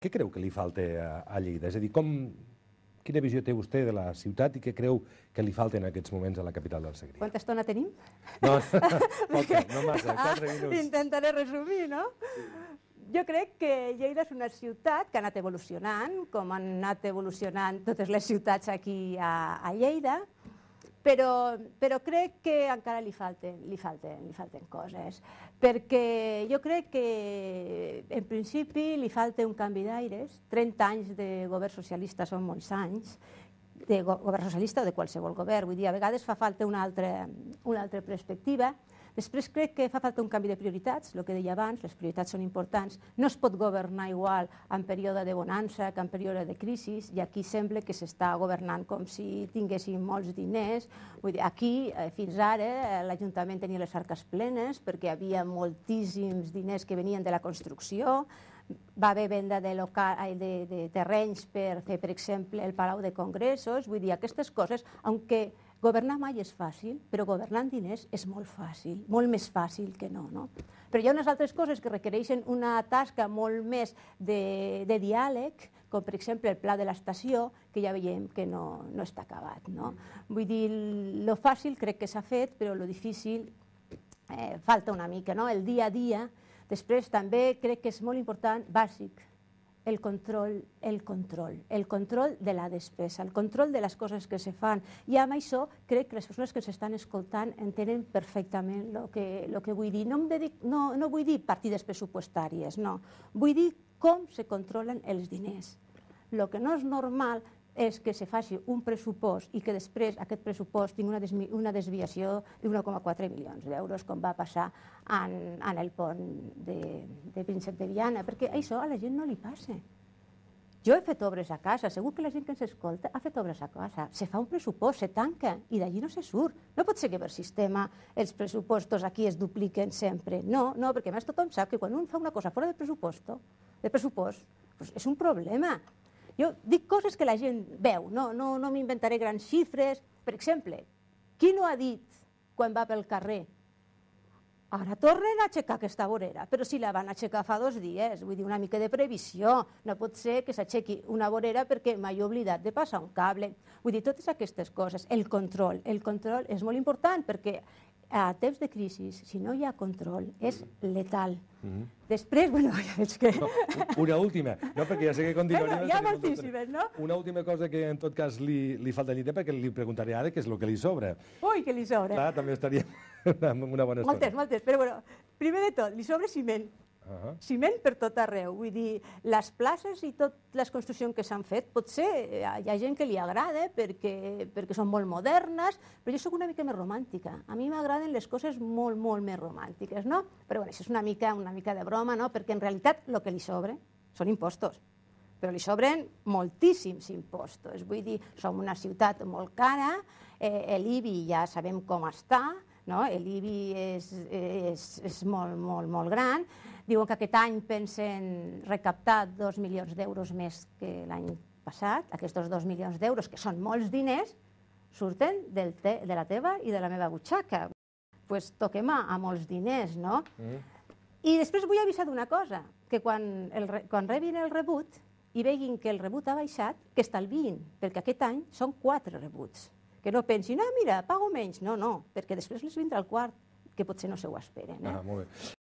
Què creu que li falta a Lleida? És a dir, quina visió té vostè de la ciutat i què creu que li falta en aquests moments a la capital del Segrià? Quanta estona tenim? No, poca, no massa, 4 minuts. Intentaré resumir, no? Jo crec que Lleida és una ciutat que ha anat evolucionant, com han anat evolucionant totes les ciutats aquí a Lleida, però crec que encara li falten coses, perquè jo crec que en principi li falta un canvi d'aires. 30 anys de govern socialista són molts anys, de govern socialista o de qualsevol govern, vull dir, a vegades fa falta una altra perspectiva. Després crec que fa falta un canvi de prioritats, el que deia abans, les prioritats són importants. No es pot governar igual en període de bonança que en període de crisi, i aquí sembla que s'està governant com si tinguéssim molts diners. Vull dir, aquí, fins ara, l'Ajuntament tenia les arques plenes perquè hi havia moltíssims diners que venien de la construcció, va haver venda de terrenys per fer, per exemple, el Palau de Congressos. Vull dir, aquestes coses, aunque governar mai és fàcil, però governar amb diners és molt fàcil, molt més fàcil que no. Però hi ha unes altres coses que requereixen una tasca molt més de diàleg, com per exemple el pla de l'estació, que ja veiem que no està acabat. Vull dir, lo fàcil crec que s'ha fet, però lo difícil falta una mica, el dia a dia. Després també crec que és molt important, bàsic, el control de la despesa, el control de les coses que se fan. I amb això crec que les persones que s'estan escoltant entenen perfectament el que vull dir. No vull dir partides pressupostàries, no. Vull dir com se controlen els diners. El que no és normal és que se faci un pressupost i que després aquest pressupost tingui una desviació d'1,4 milions d'euros, com va passar en el pont de Príncep de Viana, perquè això a la gent no li passa. Jo he fet obres a casa, segur que la gent que ens escolta ha fet obres a casa. Se fa un pressupost, se tanca i d'allí no se surt. No pot ser que per sistema els pressupostos aquí es dupliquen sempre. No, perquè a més tothom sap que quan un fa una cosa fora del pressupost, és un problema. Jo dic coses que la gent veu, no m'inventaré grans xifres. Per exemple, qui no ha dit quan va pel carrer ara tornen a aixecar aquesta vorera, però si la van aixecar fa 2 dies, vull dir, una mica de previsió. No pot ser que s'aixequi una vorera perquè m'he oblidat de passar un cable. Vull dir, totes aquestes coses. El control és molt important perquè a temps de crisi, si no hi ha control, és letal. Després, ja veig que... Una última, perquè ja sé que continuarem... Hi ha moltíssimes, no? Una última cosa que en tot cas li falta a Lleida, perquè li preguntaré ara què és el que li sobra. Ui, què li sobra? Clar, també estaria una bona estona. Moltes, però bueno, primer de tot, li sobra ciment. Ciment per tot arreu, vull dir, les places i totes les construccions que s'han fet, potser hi ha gent que li agrada perquè són molt modernes, però jo soc una mica més romàntica. A mi m'agraden les coses molt, molt més romàntiques, no? Però això és una mica de broma, no? Perquè en realitat el que li sobra són impostos, però li sobren moltíssims impostos. Vull dir, som una ciutat molt cara, l'IBI ja sabem com està, l'IBI és molt gran. Diuen que aquest any pensen recaptar 2 milions d'euros més que l'any passat. Aquests 2 milions d'euros, que són molts diners, surten de la teva i de la meva butxaca. Doncs toquem a molts diners, no? I després vull avisar d'una cosa, que quan rebin el rebut i veguin que el rebut ha baixat, que estalviïn, perquè aquest any són 4 rebuts. Que no pensin, mira, pago menys. No, perquè després les vindrà el quart, que potser no se ho esperen. Molt bé.